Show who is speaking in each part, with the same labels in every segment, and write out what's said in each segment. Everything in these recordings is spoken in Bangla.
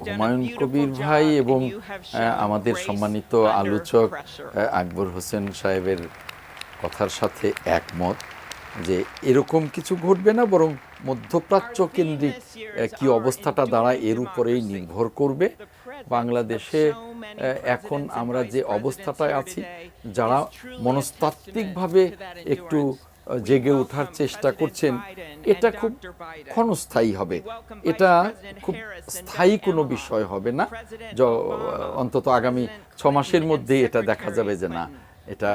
Speaker 1: হুমায়ুন কবির ভাই এবং আমাদের সম্মানিত আলোচক আকবর হোসেন সাহেবের কথার সাথে একমত যে এরকম কিছু ঘটবে না, বরং মধ্যপ্রাচ্য কেন্দ্রিক কি অবস্থাটা দাঁড়ায় এর উপরেই নির্ভর করবে। বাংলাদেশে এখন আমরা যে অবস্থাটায় আছি, যারা মনস্তাত্ত্বিকভাবে একটু জেগে ওঠার চেষ্টা করছেন, এটা খুব ক্ষণস্থায়ী হবে, এটা খুব স্থায়ী কোনো বিষয় হবে না। অন্তত আগামী 6 মাসের মধ্যেই এটা দেখা যাবে যে না, এটা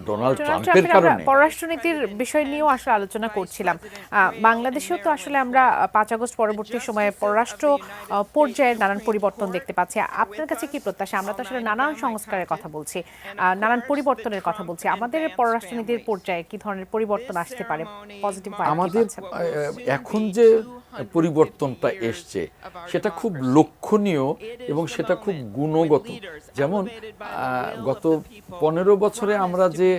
Speaker 1: ডোনাল্ড ট্রাম্পের কারণে।
Speaker 2: পররাষ্ট্রনীতির বিষয় নিয়েও আসলে আলোচনা করছিলাম। বাংলাদেশেও তো আসলে আমরা 5 আগস্ট পরবর্তী সময়ে পররাষ্ট্র পর্যায়ের নানান পরিবর্তন দেখতে পাচ্ছি। আপনার কাছে কি প্রত্যাশা? আমরা তো আসলে নানান সংস্কারের কথা বলছি, নানান পরিবর্তনের কথা বলছি। আমাদের পররাষ্ট্রনীতির পর্যায়ে কি ধরনের পরিবর্তন আসতে পারে? পজিটিভ
Speaker 1: আমাদের এখন যে পরিবর্তনটা এসছে সেটা খুব লক্ষণীয় এবং সেটা খুব গুণগত। যেমন গত 15 বছরে আমরা যে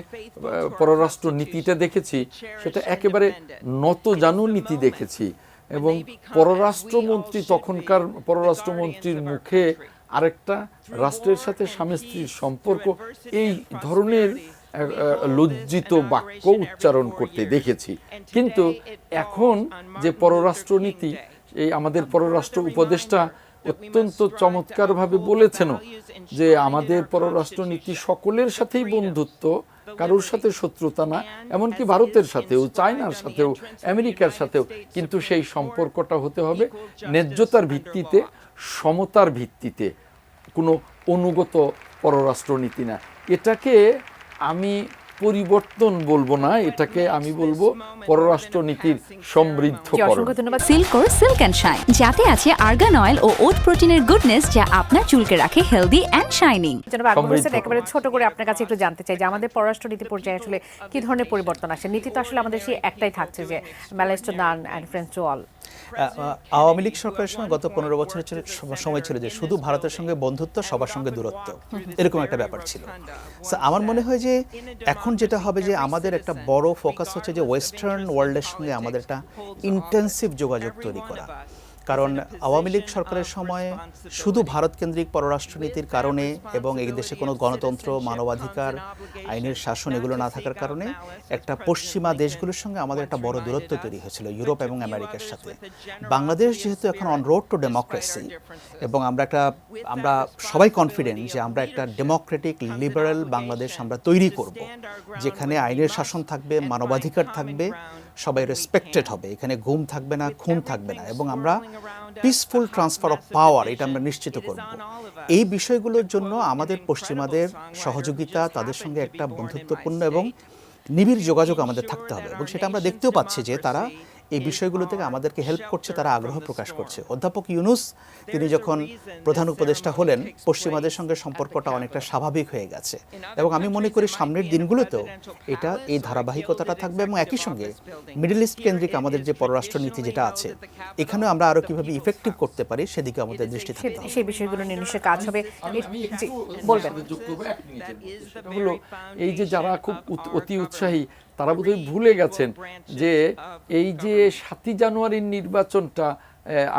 Speaker 1: পররাষ্ট্র নীতিটা দেখেছি, সেটা একেবারে নতজানু নীতি দেখেছি। এবং পররাষ্ট্রমন্ত্রী, তখনকার পররাষ্ট্রমন্ত্রীর মুখে আরেকটা রাষ্ট্রের সাথে স্বামী স্ত্রীর সম্পর্ক, এই ধরনের লজ্জিত বাক্য উচ্চারণ করতে দেখেছি। কিন্তু এখন যে পররাষ্ট্রনীতি, এই আমাদের পররাষ্ট্র উপদেষ্টা অত্যন্ত চমৎকারভাবে বলেছেন যে আমাদের পররাষ্ট্রনীতি সকলের সাথেই বন্ধুত্ব, কারোর সাথে শত্রুতা না, এমনকি ভারতের সাথেও, চায়নার সাথেও, আমেরিকার সাথেও, কিন্তু সেই সম্পর্কটা হতে হবে ন্যায্যতার ভিত্তিতে, সমতার ভিত্তিতে, কোনো অনুগত পররাষ্ট্রনীতি না। এটাকে আমি পরিবর্তন বলবো না, এটাকে আমি বলবো পররাষ্ট্রনীতির সমৃদ্ধকরণ।
Speaker 3: ধন্যবাদ। সিল্কোর সিল্ক অ্যান্ড শাইন, যাতে আছে আর্গান অয়েল ও ওট প্রোটিনের গুডনেস, যা আপনার চুলকে রাখে হেলদি অ্যান্ড শাইনিং।
Speaker 2: একেবারে ছোট করে আপনার কাছে একটু জানতে চাই যে আমাদের পররাষ্ট্রনীতি পর্যায়ে আসলে কি ধরনের পরিবর্তন আসে? নীতি তো আসলে আমাদের সেই একটাই থাকছে যে malice to none and friends to all.
Speaker 4: Awami League সরকারের সময় গত 15 বছরের সময় ছিল যে শুধু ভারতের সঙ্গে বন্ধুত্ব, সবার সঙ্গে দূরত্ব, এরকম একটা ব্যাপার ছিল। আমার মনে হয় যে এখন যেটা হবে যে আমাদের একটা বড় ফোকাস হচ্ছে যে ওয়েস্টার্ন ওয়ার্ল্ডের সঙ্গে আমাদের একটা ইন্টেন্সিভ যোগাযোগ তৈরি করা। কারণ আওয়ামী লীগ সরকারের সময় শুধু ভারত কেন্দ্রিক পররাষ্ট্রনীতির কারণে এবং এই দেশে কোনো গণতন্ত্র, মানবাধিকার, আইনের শাসন এগুলো না থাকার কারণে একটা পশ্চিমা দেশগুলোর সঙ্গে আমাদের একটা বড় দূরত্ব তৈরি হয়েছিল, ইউরোপ এবং আমেরিকার সাথে। বাংলাদেশ যেহেতু এখন অন রোড টু ডেমোক্রেসি, এবং আমরা সবাই কনফিডেন্ট যে আমরা একটা ডেমোক্রেটিক লিবারেল বাংলাদেশ আমরা তৈরি করব, যেখানে আইনের শাসন থাকবে, মানবাধিকার থাকবে, সবাই রেসপেক্টেড হবে, এখানে গুম থাকবে না, খুন থাকবে না, এবং আমরা পিসফুল ট্রান্সফার অফ পাওয়ার এটা আমরা নিশ্চিত করব। এই বিষয়গুলোর জন্য আমাদের পশ্চিমাদের সহযোগিতা, তাদের সঙ্গে একটা বন্ধুত্বপূর্ণ এবং নিবিড় যোগাযোগ আমাদের থাকতে হবে। এবং সেটা আমরা দেখতেও পাচ্ছি যে তারা এই বিষয়গুলো থেকে আমাদেরকে হেল্প করছে, তারা আগ্রহ প্রকাশ করছে। অধ্যাপক ইউনূস তিনি যখন প্রধান উপদেষ্টা হলেন, পশ্চিমাদের সঙ্গে সম্পর্কটা অনেকটা স্বাভাবিক হয়ে গেছে, এবং আমি মনে করি সামনের দিনগুলোতেও এই ধারাবাহিকতাটা থাকবে। এবং একই সঙ্গে মিডল ইস্ট কেন্দ্রিক আমাদের যে পররাষ্ট্রনীতি যেটা আছে, এখানেও আমরা আরো কিভাবে ইফেক্টিভ করতে পারি সেদিকে আমাদের দৃষ্টি থাকতে হবে।
Speaker 2: সেই বিষয়গুলো নিয়ে নিশ্চয়ই কাজ হবে। বলবেন
Speaker 1: হলো এই যে যারা খুব অতি উৎসাহী, তারা বোধহয় ভুলে গেছেন যে এই যে 7 জানুয়ারির নির্বাচনটা,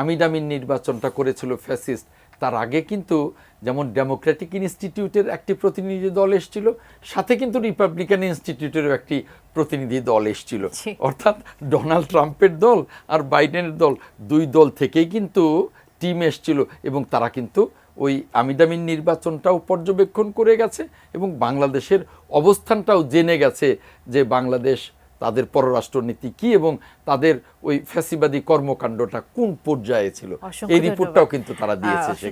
Speaker 1: আমিডামিন নির্বাচনটা করেছিল ফ্যাসিস্ট, তার আগে কিন্তু যেমন ডেমোক্রেটিক ইনস্টিটিউটের একটি প্রতিনিধি দল এসেছিল, সাথে কিন্তু রিপাবলিকান ইনস্টিটিউটেরও একটি প্রতিনিধি দল এসেছিল। অর্থাৎ ডোনাল্ড ট্রাম্পের দল আর বাইডেনের দল, দুই দল থেকেই কিন্তু টিম এসেছিল, এবং তারা কিন্তু ওই আমিডামিন নির্বাচনটাও পর্যবেক্ষণ করে গেছে এবং বাংলাদেশের অবস্থানটাও জেনে গেছে যে বাংলাদেশ, তাদের পররাষ্ট্রনীতি কি এবং তাদের ওই ফ্যাসিবাদী কর্মকাণ্ডটা কোন পর্যায়ে ছিল। এই রিপোর্টটাও কিন্তু তারা দিয়েছে।